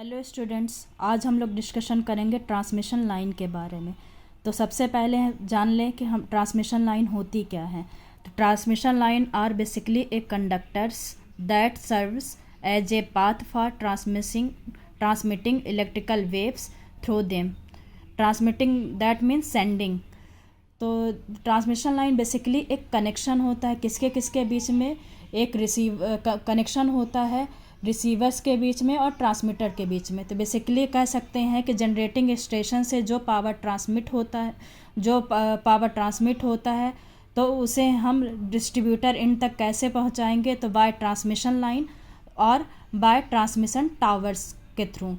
Hello students, आज हम लोग डिस्कशन करेंगे ट्रांसमिशन लाइन के बारे में। तो सबसे पहले जान लें कि हम ट्रांसमिशन लाइन होती क्या है। तो transmission line are basically a conductors that serves as a path for transmitting electrical waves through them. Transmitting that means sending. तो ट्रांसमिशन लाइन बेसिकली एक कनेक्शन होता है किसके किसके बीच में, एक कनेक्शन होता है रिसीवर्स के बीच में और ट्रांसमीटर के बीच में। तो बेसिकली कह सकते हैं कि जनरेटिंग स्टेशन से जो पावर ट्रांसमिट होता है तो उसे हम डिस्ट्रीब्यूटर इन तक कैसे पहुंचाएंगे, तो बाय ट्रांसमिशन लाइन और बाय ट्रांसमिशन टावर्स के थ्रू।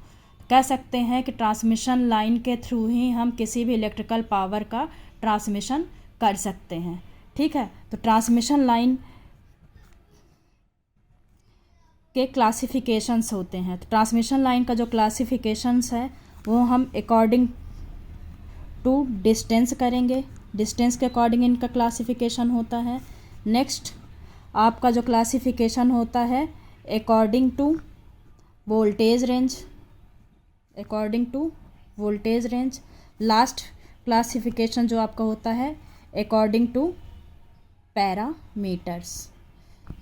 कह सकते हैं कि ट्रांसमिशन लाइन के थ्रू ही हम किसी भी इलेक्ट्रिकल पावर का ट्रांसमिशन कर सकते हैं। ठीक है, तो ट्रांसमिशन लाइन के क्लासिफिकेशंस होते हैं। तो ट्रांसमिशन लाइन का जो क्लासिफिकेशंस है वो हम अकॉर्डिंग टू डिस्टेंस करेंगे। डिस्टेंस के अकॉर्डिंग इनका क्लासिफिकेशन होता है। नेक्स्ट आपका जो क्लासिफिकेशन होता है according to voltage range. Last classification जो आपका होता है अकॉर्डिंग टू पैरामीटर्स।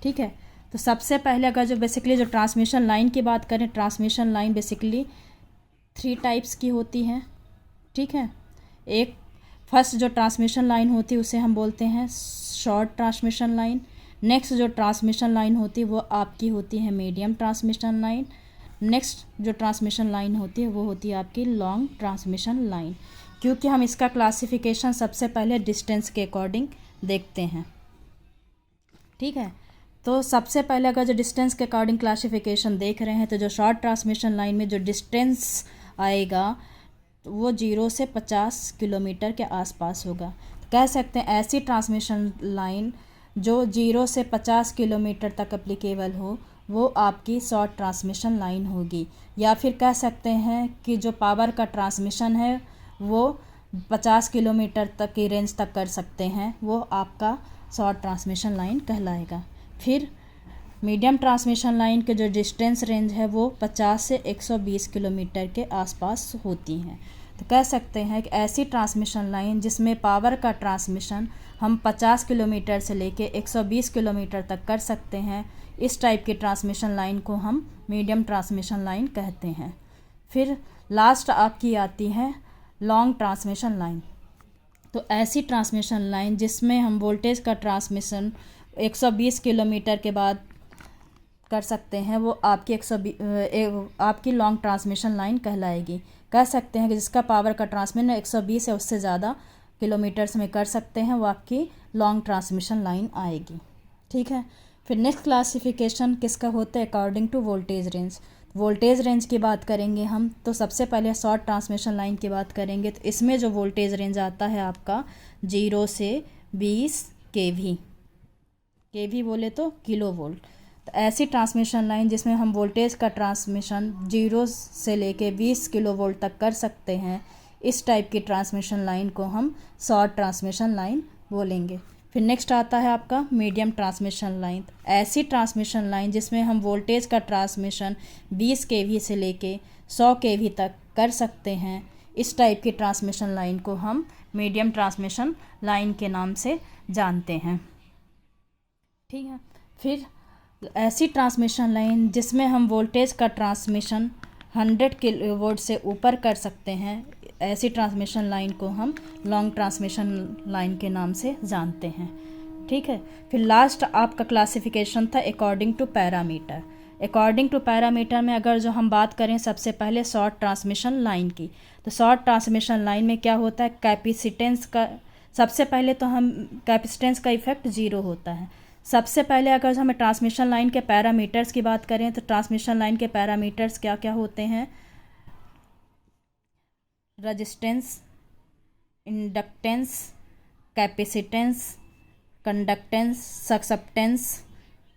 ठीक है, तो सबसे पहले अगर जो बेसिकली जो ट्रांसमिशन लाइन की बात करें, ट्रांसमिशन लाइन बेसिकली 3 टाइप्स की होती हैं। ठीक है, एक फर्स्ट जो ट्रांसमिशन लाइन होती है उसे हम बोलते हैं शॉर्ट ट्रांसमिशन लाइन। नेक्स्ट जो ट्रांसमिशन लाइन होती है वो आपकी होती है मीडियम ट्रांसमिशन लाइन। नेक्स्ट जो ट्रांसमिशन लाइन होती है वो होती है आपकी लॉन्ग ट्रांसमिशन लाइन। क्योंकि हम इसका क्लासिफिकेशन सबसे पहले डिस्टेंस के अकॉर्डिंग देखते हैं। ठीक है, तो सबसे पहले अगर जो डिस्टेंस के अकॉर्डिंग क्लासिफिकेशन देख रहे हैं तो जो शॉर्ट ट्रांसमिशन लाइन में जो डिस्टेंस आएगा वो 0 से 50 किलोमीटर के आसपास होगा। तो कह सकते हैं ऐसी ट्रांसमिशन लाइन जो 0 से 50 किलोमीटर तक एप्लीकेबल हो वो आपकी शॉर्ट ट्रांसमिशन लाइन होगी। या फिर कह सकते हैं कि जो पावर का ट्रांसमिशन है वो 50 किलोमीटर तक की रेंज तक कर सकते हैं, वो आपका शॉर्ट ट्रांसमिशन लाइन कहलाएगा। फिर मीडियम ट्रांसमिशन लाइन के जो डिस्टेंस रेंज है वो 50 से 120 किलोमीटर के आसपास होती हैं। तो कह सकते हैं कि ऐसी ट्रांसमिशन लाइन जिसमें पावर का ट्रांसमिशन हम 50 किलोमीटर से लेके 120 किलोमीटर तक कर सकते हैं, इस टाइप की ट्रांसमिशन लाइन को हम मीडियम ट्रांसमिशन लाइन कहते हैं। फिर लास्ट आपकी आती है लॉन्ग ट्रांसमिशन लाइन। तो ऐसी ट्रांसमिशन लाइन जिसमें हम वोल्टेज का ट्रांसमिशन 120 किलोमीटर के बाद कर सकते हैं वो आपकी आपकी लॉन्ग ट्रांसमिशन लाइन कहलाएगी। कह सकते हैं कि जिसका पावर का ट्रांसमिशन 120 या उससे ज़्यादा किलोमीटर्स में कर सकते हैं वो आपकी लॉन्ग ट्रांसमिशन लाइन आएगी। ठीक है, फिर नेक्स्ट क्लासिफिकेशन किसका होता है according to voltage range. Voltage range की बात करेंगे हम तो सबसे पहले शॉर्ट ट्रांसमिशन लाइन की बात करेंगे। तो इसमें जो वोल्टेज रेंज आता है आपका 0 से 20 केवी बोले तो किलो वोल्ट। तो ऐसी ट्रांसमिशन लाइन जिसमें हम वोल्टेज का ट्रांसमिशन 0 से लेके 20 किलो वोल्ट तक कर सकते हैं, इस टाइप की ट्रांसमिशन लाइन को हम शॉर्ट ट्रांसमिशन लाइन बोलेंगे। फिर नेक्स्ट आता है आपका मीडियम ट्रांसमिशन लाइन। ऐसी ट्रांसमिशन लाइन जिसमें हम वोल्टेज का ट्रांसमिशन 20 केवी से लेके 100 केवी तक कर सकते हैं, इस टाइप की ट्रांसमिशन लाइन को हम मीडियम ट्रांसमिशन लाइन के नाम से जानते हैं। ठीक है, फिर ऐसी ट्रांसमिशन लाइन जिसमें हम वोल्टेज का ट्रांसमिशन 100 किलोवोल्ट से ऊपर कर सकते हैं, ऐसी ट्रांसमिशन लाइन को हम लॉन्ग ट्रांसमिशन लाइन के नाम से जानते हैं। ठीक है, फिर लास्ट आपका क्लासिफिकेशन था according to parameter. According to parameter में अगर जो हम बात करें सबसे पहले शॉर्ट ट्रांसमिशन लाइन की, तो शॉर्ट ट्रांसमिशन लाइन में क्या होता है कैपेसिटेंस का, सबसे पहले तो हम कैपेसिटेंस का इफेक्ट 0 होता है। सबसे पहले अगर हमें ट्रांसमिशन लाइन के पैरामीटर्स की बात करें तो ट्रांसमिशन लाइन के पैरामीटर्स क्या क्या होते हैं, रेजिस्टेंस, इंडक्टेंस, कैपेसिटेंस, कंडक्टेंस, सक्सेप्टेंस।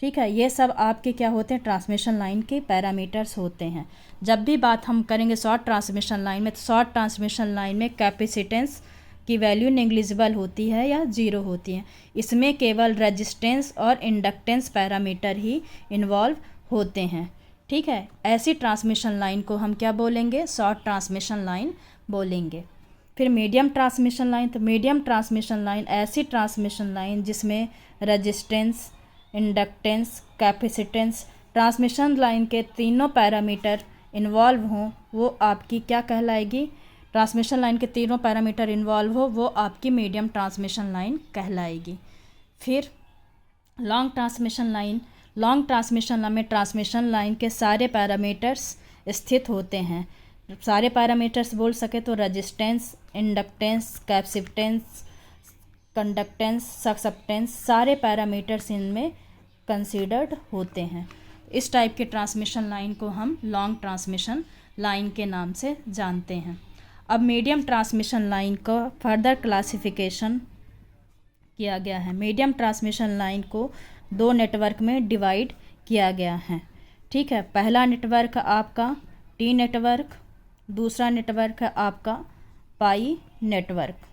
ठीक है, ये सब आपके क्या होते हैं ट्रांसमिशन लाइन के पैरामीटर्स होते हैं। जब भी बात हम करेंगे शॉर्ट ट्रांसमिशन लाइन में, तो शॉर्ट ट्रांसमिशन लाइन में कैपेसिटेंस की वैल्यू नेग्लिजिबल होती है या 0 होती है। इसमें केवल रेजिस्टेंस और इंडक्टेंस पैरामीटर ही इन्वॉल्व होते हैं। ठीक है, ऐसी ट्रांसमिशन लाइन को हम क्या बोलेंगे, शॉर्ट ट्रांसमिशन लाइन बोलेंगे। फिर मीडियम ट्रांसमिशन लाइन, तो मीडियम ट्रांसमिशन लाइन ऐसी ट्रांसमिशन लाइन जिसमें resistance, inductance, capacitance, transmission line के तीनों पैरामीटर इन्वॉल्व हों, वो आपकी क्या कहलाएगी, ट्रांसमिशन लाइन के तीनों पैरामीटर इन्वॉल्व हो वो आपकी मीडियम ट्रांसमिशन लाइन कहलाएगी। फिर long transmission line, long transmission line में ट्रांसमिशन लाइन के सारे पैरामीटर्स स्थित होते हैं। सारे पैरामीटर्स बोल सके तो रेजिस्टेंस, इंडक्टेंस, कैपेसिटेंस, कंडक्टेंस, सक्सेप्टेंस, सारे पैरामीटर्स इनमें कंसीडर्ड होते हैं। इस टाइप के ट्रांसमिशन लाइन को हम लॉन्ग ट्रांसमिशन लाइन के नाम से जानते हैं। अब मीडियम ट्रांसमिशन लाइन का फर्दर क्लासिफिकेशन किया गया है। मीडियम ट्रांसमिशन लाइन को 2 नेटवर्क में डिवाइड किया गया है। ठीक है, पहला नेटवर्क आपका टी नेटवर्क, दूसरा नेटवर्क है आपका पाई नेटवर्क।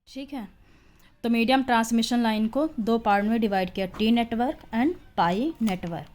ठीक है, तो मीडियम ट्रांसमिशन लाइन को 2 पार्ट में डिवाइड किया, T network and pi network.